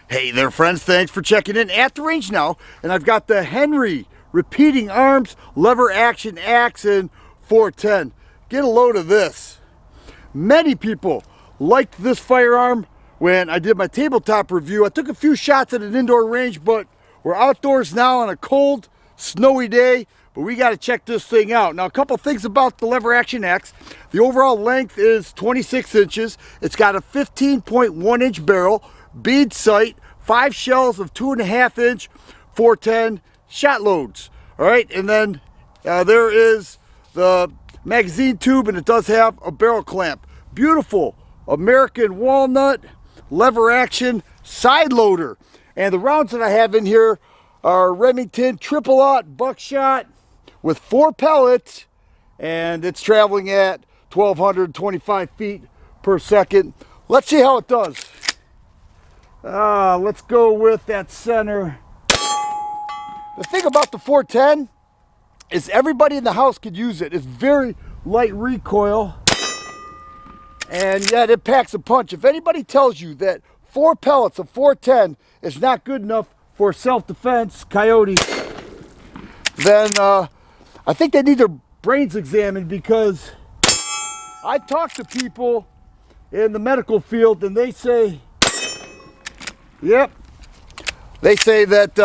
Hey there friends, thanks for checking in at the range now. And I've got the Henry repeating arms lever action axe in 410. Get a load of this. Many people liked this firearm when I did my tabletop review. I took a few shots at an indoor range, but we're outdoors now on a cold, snowy day, but we got to check this thing out. Now, a couple things about the lever action axe. The overall length is 26 inches. It's got a 15.1 inch barrel, bead sight, 5 shells of 2.5 inch 410 shot loads. All right, and then there is the magazine tube, and it does have a barrel clamp. Beautiful American walnut lever action side loader. And the rounds that I have in here are Remington triple-aught buckshot with 4 pellets, and it's traveling at 1,225 feet per second. Let's see how it does. Let's go with that center. The thing about the 410 is everybody in the house could use it. It's very light recoil, and yet it packs a punch. If anybody tells you that 4 pellets of 410 is not good enough for self-defense coyote, then I think they need their brains examined, because I talk to people in the medical field and they say, yep, they say that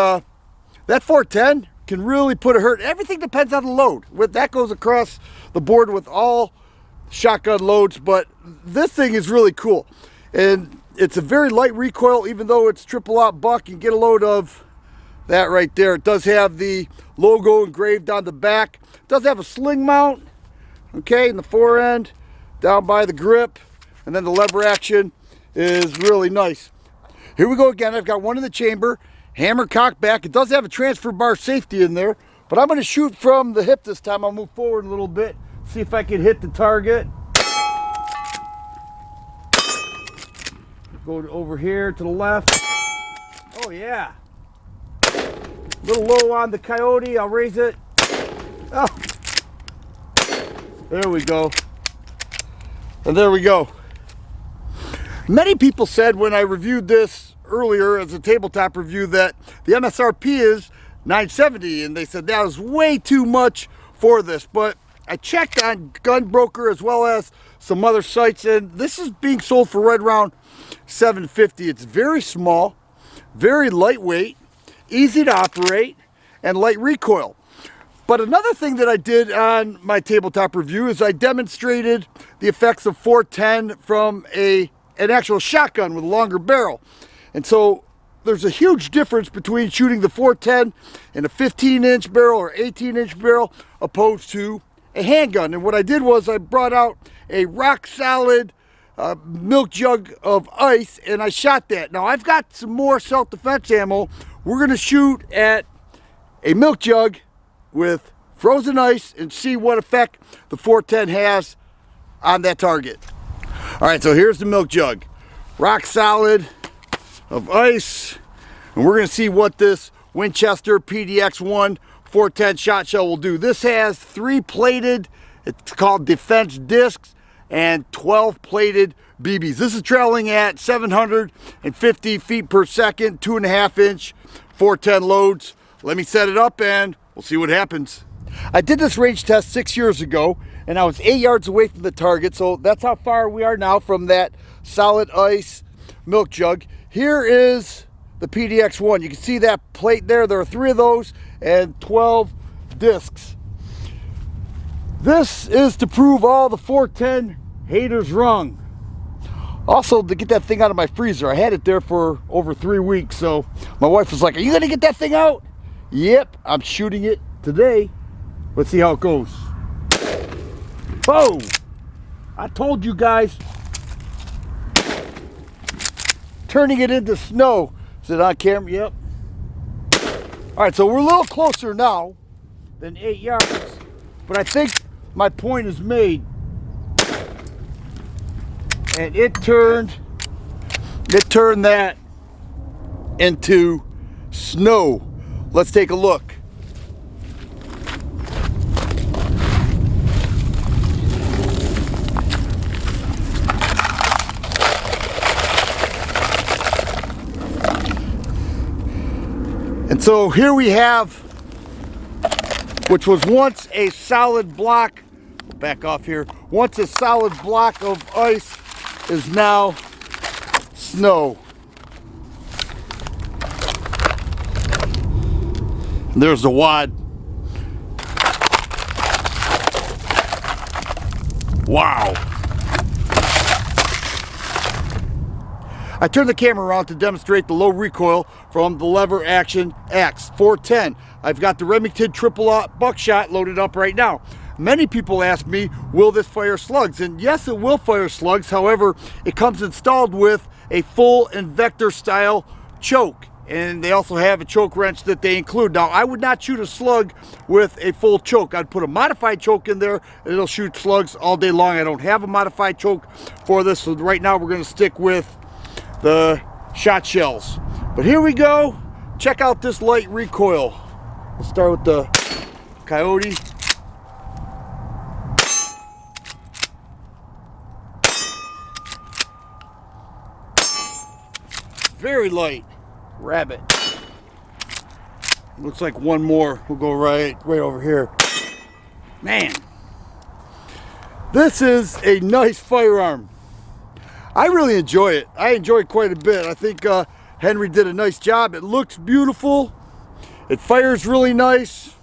that 410 can really put a hurt. Everything depends on the load. That goes across the board with all shotgun loads, but this thing is really cool. And it's a very light recoil, even though it's triple-aught buck. You can get a load of that right there. It does have the logo engraved on the back. It does have a sling mount, okay, in the fore end, down by the grip, and then the lever action is really nice. Here we go again. I've got one in the chamber, hammer cock back. It does have a transfer bar safety in there, but I'm going to shoot from the hip this time. I'll move forward a little bit, see if I can hit the target. Go over here to the left. Oh yeah. A little low on the coyote. I'll raise it. Oh. There we go. And there we go. Many people said when I reviewed this earlier as a tabletop review that the MSRP is $970, and they said that was way too much for this. But I checked on Gunbroker as well as some other sites, and this is being sold for right around $750. It's very small, very lightweight, easy to operate, and light recoil. But another thing that I did on my tabletop review is I demonstrated the effects of 410 from an actual shotgun with a longer barrel. And so there's a huge difference between shooting the 410 in a 15-inch barrel or 18-inch barrel opposed to a handgun. And what I did was I brought out a rock solid milk jug of ice, and I shot that. Now I've got some more self-defense ammo. We're going to shoot at a milk jug with frozen ice and see what effect the 410 has on that target. All right, so here's the milk jug, rock solid of ice, and we're going to see what this Winchester PDX-1 410 shot shell will do. This has 3 plated, it's called defense discs, and 12 plated BBs. This is traveling at 750 feet per second, 2.5 inch 410 loads. Let me set it up and we'll see what happens. I did this range test 6 years ago, and I was 8 yards away from the target, so that's how far we are now from that solid ice milk jug. Here is the PDX-1. You can see that plate there. There are 3 of those and 12 discs. This is to prove all the 410 haters wrong. Also, to get that thing out of my freezer. I had it there for over 3 weeks, so my wife was like, "Are you gonna get that thing out?" Yep, I'm shooting it today. Let's see how it goes. Boom! I told you guys. Turning it into snow. Is it on camera? Yep. All right, so we're a little closer now than 8 yards, but I think my point is made. And it turned that into snow. Let's take a look. And so here we have, which was once a solid block, back off here, once a solid block of ice is now snow. And there's the wad. Wow. I turned the camera around to demonstrate the low recoil from the lever action Axe 410. I've got the Remington triple-aught buckshot loaded up right now. Many people ask me, will this fire slugs? And yes, it will fire slugs. However, it comes installed with a full Invector style choke. And they also have a choke wrench that they include. Now, I would not shoot a slug with a full choke. I'd put a modified choke in there and it'll shoot slugs all day long. I don't have a modified choke for this, so right now we're going to stick with the shot shells. But here we go. Check out this light recoil. We'll start with the Coyote. Very light. Rabbit. Looks like one more. We'll go right over here. Man, this is a nice firearm. I really enjoy it. I enjoy it quite a bit. I think Henry did a nice job. It looks beautiful. It fires really nice.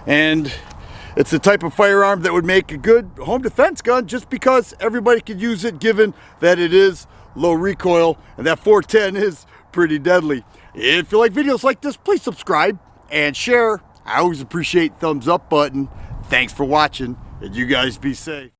And it's the type of firearm that would make a good home defense gun just because everybody could use it, given that it is low recoil and that 410 is pretty deadly. If you like videos like this, please subscribe and share. I always appreciate thumbs up button. Thanks for watching, and you guys be safe.